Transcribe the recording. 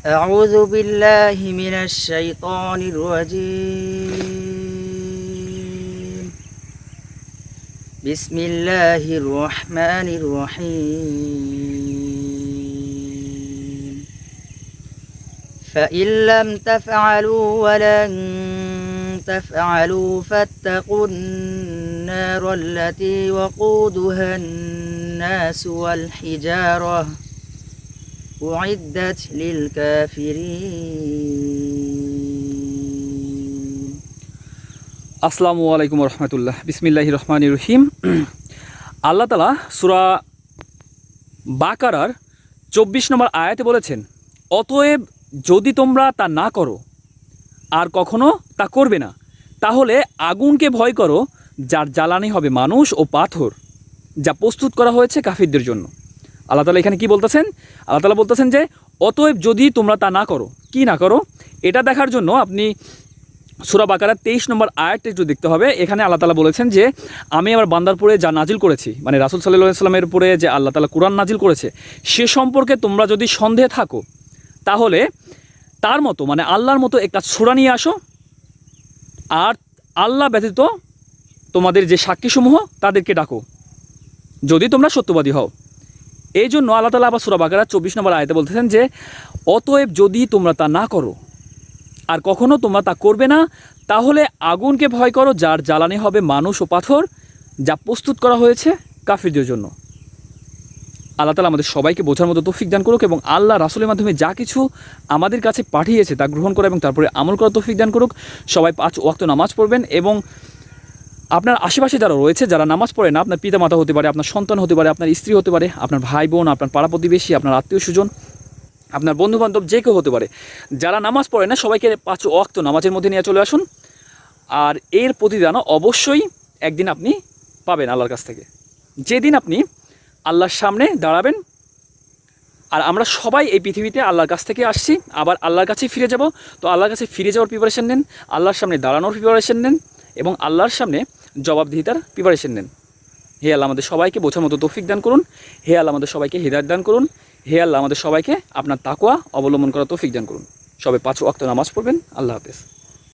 أعوذ بالله من الشيطان الرجيم بسم الله الرحمن الرحيم فإن لم تفعلوا ولن تفعلوا فاتقوا النار التي وقودها الناس والحجارة أعدت للكافرين আসসালামু আলাইকুম রহমতুল্লাহ। বিসমিল্লাহির রহমানির রহিম। আল্লাহ তাআলা সূরা বাকারার 24 নম্বর আয়াতে বলেছেন, অতএব যদি তোমরা তা না করো আর কখনো তা করবে না, তাহলে আগুনকে ভয় করো যার জ্বালানি হবে মানুষ ও পাথর, যা প্রস্তুত করা হয়েছে কাফিরদের জন্য। আল্লাহ তাআলা এখানে কি বলতেছেন? আল্লাহ তাআলা বলতেছেন যে অতএব যদি তোমরা তা না করো, কি না করো এটা দেখার জন্য আপনি সূরা বাকারার 23 নম্বর আয়াতটা একটু দেখতে হবে। এখানে আল্লাহ তাআলা বলেছেন যে আমি আমার বান্দার উপরে যা নাজিল করেছি, মানে রাসূল সাল্লাল্লাহু আলাইহি ওয়াসাল্লামের উপরে যে আল্লাহ তাআলা কুরআন নাজিল করেছে, সে সম্পর্কে তোমরা যদি সন্দেহে থাকো, তাহলে তার মতো মানে আল্লাহর মতো একটা সূরা নিয়ে আসো, আর আল্লাহ ব্যতীত তোমাদের যে সাক্ষীসমূহ তাদেরকে ডাকো, যদি তোমরা সত্যবাদী হও। এই জন্য আল্লাহ তাআলা আবার সূরা বাকারার 24 নম্বর আয়াতে বলতেছেন যে অতএব যদি তোমরা তা না করো আর কখনো তোমরা তা করবে না, তাহলে আগুনকে ভয় করো যার জ্বালানি হবে মানুষ ও পাথর, যা প্রস্তুত করা হয়েছে কাফিরদের জন্য। আল্লাহ তাআলা আমাদের সবাইকে বোঝার মতো তৌফিক দান করুক এবং আল্লাহ রাসূলের মাধ্যমে যা কিছু আমাদের কাছে পাঠিয়েছে তা গ্রহণ করা এবং তারপরে আমল করার তৌফিক দান করুক। সবাই 5 ওয়াক্ত নামাজ পড়বেন এবং আপনার আশেপাশে যারা রয়েছে, যারা নামাজ পড়ে না, আপনার পিতা মাতা হতে পারে, আপনার সন্তান হতে পারে, আপনার স্ত্রী হতে পারে, আপনার ভাই বোন, আপনার পাড়া প্রতিবেশী, আপনার আত্মীয় স্বজন, আপনার বন্ধুবান্ধব, যে কেউ হতে পারে, যারা নামাজ পড়ে না সবাইকে 5 ওয়াক্ত নামাজের মধ্যে নিয়ে চলে আসুন। আর এর প্রতিদান অবশ্যই একদিন আপনি পাবেন আল্লাহর কাছ থেকে, যেদিন আপনি আল্লাহর সামনে দাঁড়াবেন। আর আমরা সবাই এই পৃথিবীতে আল্লাহর কাছ থেকে আসছি, আবার আল্লাহর কাছেই ফিরে যাব। তো আল্লাহর কাছে ফিরে যাওয়ার প্রিপারেশন নেন, আল্লাহর সামনে দাঁড়ানোর প্রিপারেশন নেন এবং আল্লাহর সামনে জবাবদিহিতার প্রিপারেশন নেন। হে আল্লাহ আমাদের সবাইকে বোঝার মতো তৌফিক দান করুন। হে আল্লাহ আমাদের সবাইকে হিদায়াত দান করুন। হে আল্লাহ আমাদের সবাইকে আপনার তাকওয়া অবলম্বন করার তৌফিক দান করুন। সবাই 5 ওয়াক্ত নামাজ পড়বেন। আল্লাহ হাফেজ।